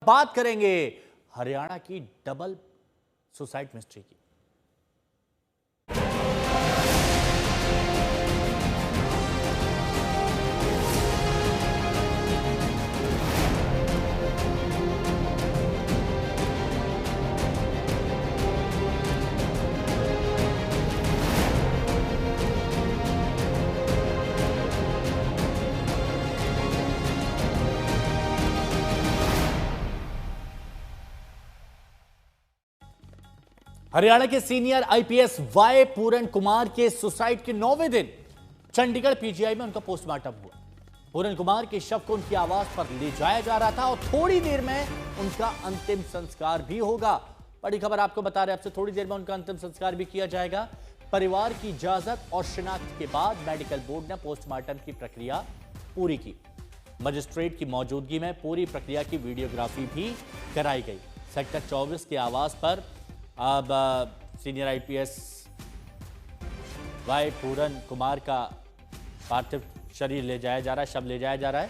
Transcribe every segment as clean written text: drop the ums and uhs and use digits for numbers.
बात करेंगे हरियाणा की डबल सुसाइड मिस्ट्री की। हरियाणा के सीनियर आईपीएस वाई पूरन कुमार के सुसाइड के 9वें दिन चंडीगढ़ पीजीआई में उनका पोस्टमार्टम हुआ। पूरन कुमार के शव को उनकी आवास पर ले जाया जा रहा था और थोड़ी देर में उनका अंतिम संस्कार भी होगा। बड़ी खबर आपको बता रहे हैं, अब से थोड़ी देर में उनका अंतिम संस्कार भी किया जाएगा। परिवार की इजाजत और शिनाख्त के बाद मेडिकल बोर्ड ने पोस्टमार्टम की प्रक्रिया पूरी की। मजिस्ट्रेट की मौजूदगी में पूरी प्रक्रिया की वीडियोग्राफी भी कराई गई। सेक्टर 24 के आवास पर अब सीनियर आईपीएस वाई पूरन कुमार का पार्थिव शरीर ले जाया जा रहा है, शव ले जाया जा रहा है।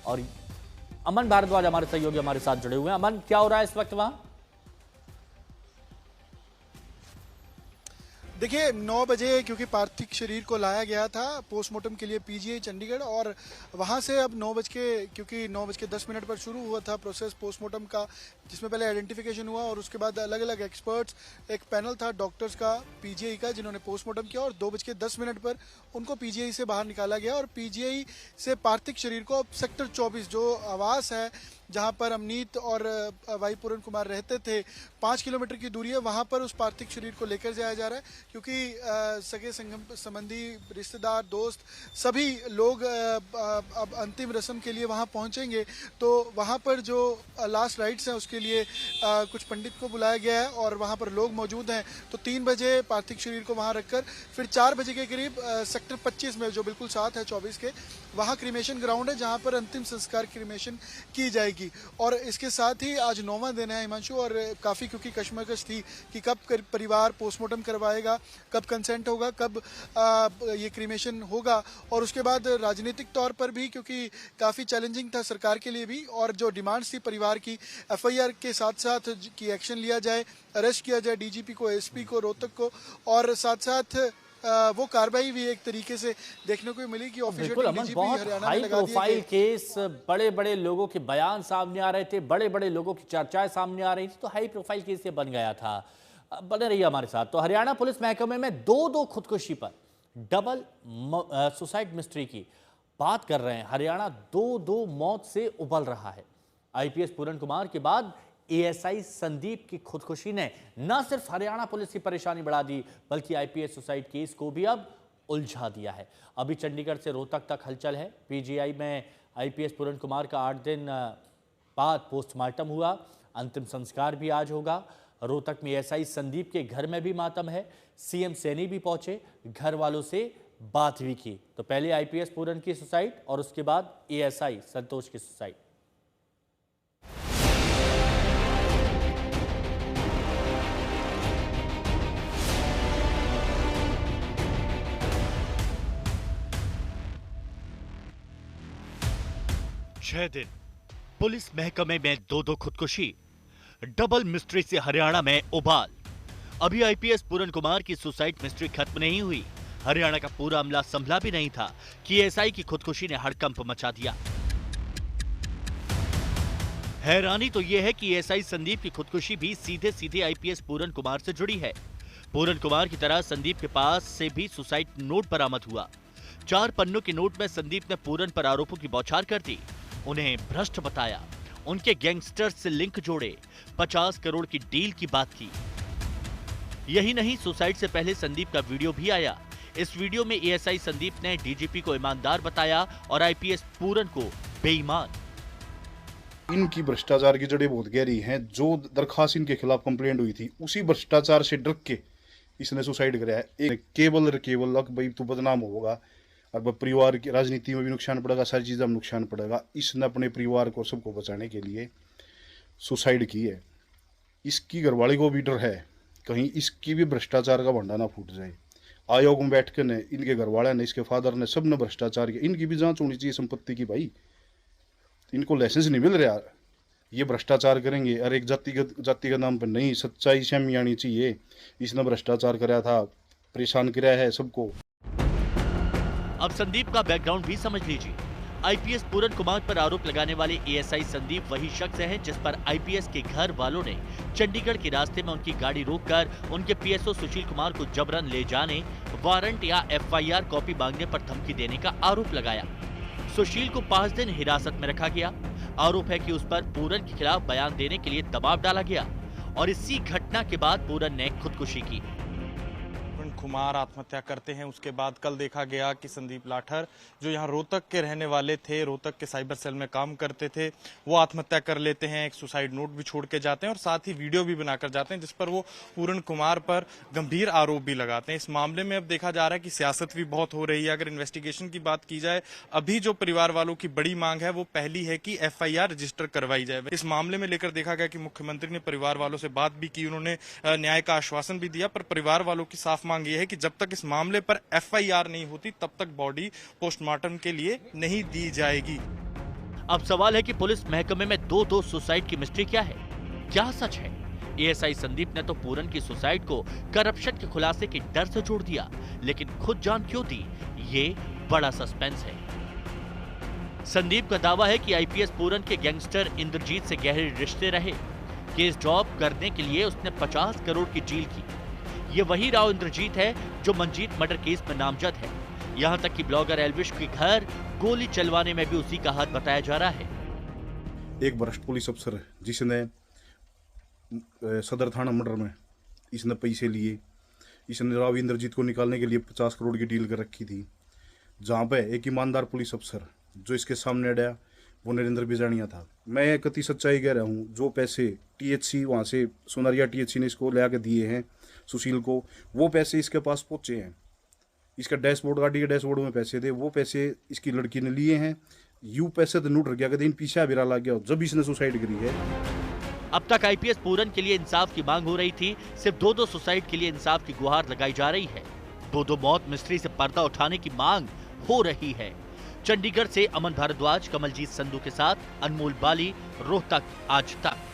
और अमन भारद्वाज हमारे सहयोगी हमारे साथ जुड़े हुए हैं। अमन, क्या हो रहा है इस वक्त वहां? देखिए 9 बजे क्योंकि पार्थिव शरीर को लाया गया था पोस्टमार्टम के लिए पीजीआई चंडीगढ़, और वहां से अब 9:10 पर शुरू हुआ था प्रोसेस पोस्टमार्टम का, जिसमें पहले आइडेंटिफिकेशन हुआ और उसके बाद अलग अलग एक्सपर्ट्स, एक पैनल था डॉक्टर्स का पीजीआई का, जिन्होंने पोस्टमार्टम किया और 2:10 पर उनको पीजीआई से बाहर निकाला गया। और पीजीआई से पार्थिव शरीर को सेक्टर 24 जो आवास है जहां पर अमनीत और वाई पूरन कुमार रहते थे, 5 किलोमीटर की दूरी है, वहां पर उस पार्थिव शरीर को लेकर जाया जा रहा है। क्योंकि सगे संबंधी, रिश्तेदार, दोस्त सभी लोग अब अंतिम रस्म के लिए वहां पहुंचेंगे, तो वहां पर जो लास्ट राइट्स हैं उसके लिए कुछ पंडित को बुलाया गया है और वहां पर लोग मौजूद हैं। तो 3 बजे पार्थिव शरीर को वहां रखकर फिर 4 बजे के करीब सेक्टर 25 में, जो बिल्कुल साथ है 24 के, वहां क्रीमेशन ग्राउंड है जहां पर अंतिम संस्कार क्रीमेशन की जाएगी। और इसके साथ ही आज 9वां दिन है हिमांशु, और काफी क्योंकि कश्मकश थी कि कब परिवार पोस्टमार्टम करवाएगा, कब कंसेंट होगा, कब ये क्रीमेशन होगा, और उसके बाद राजनीतिक तौर पर भी क्योंकि काफी चैलेंजिंग था सरकार के लिए भी, और जो डिमांड्स थी परिवार की, एफआईआर के साथ साथ कि एक्शन लिया जाए, अरेस्ट किया जाए डीजीपी को, एसपी को, रोहतक को, और साथ साथ वो कार्रवाई भी एक तरीके से देखने को मिली कि ऑफिशियल डीजीपी हरियाणा में लगा दिया प्रोफाइल केस, बड़े बड़े लोगों के बयान सामने आ रहे थे, बड़े बड़े लोगों की चर्चाएं सामने आ रही थी, तो हाई प्रोफाइल केस ये बन गया था। बने रहिए हमारे साथ। तो हरियाणा पुलिस महकमे में दो खुदकुशी पर डबल सुसाइड मिस्ट्री की बात कर रहे हैं। हरियाणा दो मौत से उबल रहा है। आईपीएस पूरन कुमार के बाद एएसआई संदीप की खुदकुशी ने न सिर्फ हरियाणा पुलिस की परेशानी बढ़ा दी, बल्कि आईपीएस सुसाइड केस को भी अब उलझा दिया है। अभी चंडीगढ़ से रोहतक तक हलचल है। पीजीआई में आईपीएस पूरन कुमार का 8 दिन बाद पोस्टमार्टम हुआ, अंतिम संस्कार भी आज होगा। रोहतक में एएसआई संदीप के घर में भी मातम है। सीएम सैनी भी पहुंचे, घर वालों से बात भी की। तो पहले आईपीएस पूरन की सुसाइड और उसके बाद एएसआई संतोष की सुसाइड। छह दिन पुलिस महकमे में दो खुदकुशी, डबल मिस्ट्री से हरियाणा में उबाल। अभी आईपीएस पूरन कुमार की सुसाइड मिस्ट्री खत्म नहीं हुई। हरियाणा का पूरा अमला संभला भी नहीं था कि एएसआई की खुदकुशी ने हड़कंप मचा दिया। हैरानी तो यह है कि एएसआई संदीप की खुदकुशी भी सीधे सीधे आईपीएस पूरन कुमार से जुड़ी है। पूरन कुमार की तरह संदीप के पास से भी सुसाइड नोट बरामद हुआ। 4 पन्नों के नोट में संदीप ने पूरन पर आरोपों की बौछार कर दी, उन्हें भ्रष्ट बताया, उनके गैंगस्टर्स से लिंक जोड़े, 50 करोड़ की डील की बात की। यही नहीं, सुसाइड से पहले संदीप का वीडियो भी आया। इस वीडियो में एएसआई संदीप ने डीजीपी को ईमानदार बताया और आईपीएस पूरन को बेईमान। इनकी भ्रष्टाचार की जड़ें बहुत गहरी हैं। जो दरखास्त इनके खिलाफ कंप्लेंट हुई थी, उसी भ्रष्टाचार से डर के इसने सुसाइड कराया है। एक केवल भाई तू बदनाम होगा और परिवार की राजनीति में भी नुकसान पड़ेगा, सारी चीज़ों में नुकसान पड़ेगा। इसने अपने परिवार को सबको बचाने के लिए सुसाइड की है। इसकी घरवाली को भी डर है कहीं इसकी भी भ्रष्टाचार का भंडार ना फूट जाए। आयोग में बैठकर ने इनके घरवाले ने, इसके फादर ने, सब ने भ्रष्टाचार किया। इनकी भी जांच होनी चाहिए संपत्ति की। भाई इनको लाइसेंस नहीं मिल रहा ये भ्रष्टाचार करेंगे और एक जाति का नाम पर नहीं, सच्चाई सामने आनी चाहिए। इसने भ्रष्टाचार कराया था, परेशान कराया है सबको। अब संदीप का बैकग्राउंड भी समझ लीजिए। आईपीएस पूरन कुमार पर आरोप लगाने वाले एएसआई संदीप वही शख्स है जिस पर आईपीएस के घर वालों ने चंडीगढ़ के रास्ते में उनकी गाड़ी रोककर उनके पीएसओ सुशील कुमार को जबरन ले जाने, वारंट या एफआईआर कॉपी मांगने पर धमकी देने का आरोप लगाया। सुशील को 5 दिन हिरासत में रखा गया। आरोप है कि उस पर पूरन के खिलाफ बयान देने के लिए दबाव डाला गया और इसी घटना के बाद पूरन ने खुदकुशी की। कुमार आत्महत्या करते हैं। उसके बाद कल देखा गया कि संदीप लाठर जो यहाँ रोहतक के रहने वाले थे, रोहतक के साइबर सेल में काम करते थे, वो आत्महत्या कर लेते हैं। एक सुसाइड नोट भी छोड़ के जाते हैं और साथ ही वीडियो भी बनाकर जाते हैं जिस पर वो पूरन कुमार पर गंभीर आरोप भी लगाते हैं। इस मामले में अब देखा जा रहा है कि सियासत भी बहुत हो रही है। अगर इन्वेस्टिगेशन की बात की जाए, अभी जो परिवार वालों की बड़ी मांग है वो पहली है कि एफआईआर रजिस्टर करवाई जाए। इस मामले में लेकर देखा गया कि मुख्यमंत्री ने परिवार वालों से बात भी की, उन्होंने न्याय का आश्वासन भी दिया, पर परिवार वालों की साफ मांग ये है कि जब तक इस मामले पर एफआईआर नहीं होती तब तक बॉडी पोस्टमार्टम के लिए नहीं दी जाएगी। अब सवाल है कि पुलिस महकमे में दो सुसाइड की मिस्ट्री क्या है, क्या सच है? एएसआई संदीप ने तो पूरन की सुसाइड को करप्शन के खुलासे के डर से जोड़ दिया, लेकिन खुद जान क्यों दी, ये बड़ा सस्पेंस है। संदीप का दावा है कि आईपीएस पूरन के गैंगस्टर इंद्रजीत से गहरे रिश्ते रहे। केस ड्रॉप करने के लिए उसने 50 करोड़ की डील की। ये वही राव इंद्रजीत है जो मंजीत मर्डर केस में नामजद है। यहाँ तक कि ब्लॉगर एल्विश के घर गोली चलवाने में भी उसी का हाथ बताया जा रहा है। एक वरिष्ठ पुलिस अफसर जिसने सदर थाना मर्डर में इसने पैसे लिए, इसने राव इंद्रजीत को निकालने के लिए 50 करोड़ की डील कर रखी थी। जहाँ पे एक ईमानदार पुलिस अफसर जो इसके सामने अड़ा वो नरेंद्र बिजानिया था। मैं कति सच्चाई कह रहा हूँ, जो पैसे टीएचसी वहाँ से सोनारिया टीएचसी ने इसको ले आके दिए हैं सुशील को, वो पैसे इसके पास पहुँचे हैं। इसका डैशबोर्ड, गाड़ी के डैशबोर्ड में पैसे थे, वो पैसे इसकी लड़की ने लिए हैं। यू पैसे तो नूट रख गया, कहते इन पीछे बिरा लग गया जब इसने सुसाइड करी है। अब तक आईपीएस पूरन के लिए इंसाफ की मांग हो रही थी, सिर्फ 2 सुसाइड के लिए इंसाफ की गुहार लगाई जा रही है। 2 मौत मिस्ट्री से पर्दा उठाने की मांग हो रही है। चंडीगढ़ से अमन भारद्वाज, कमलजीत संधू के साथ अनमोल बाली, रोहतक आज तक।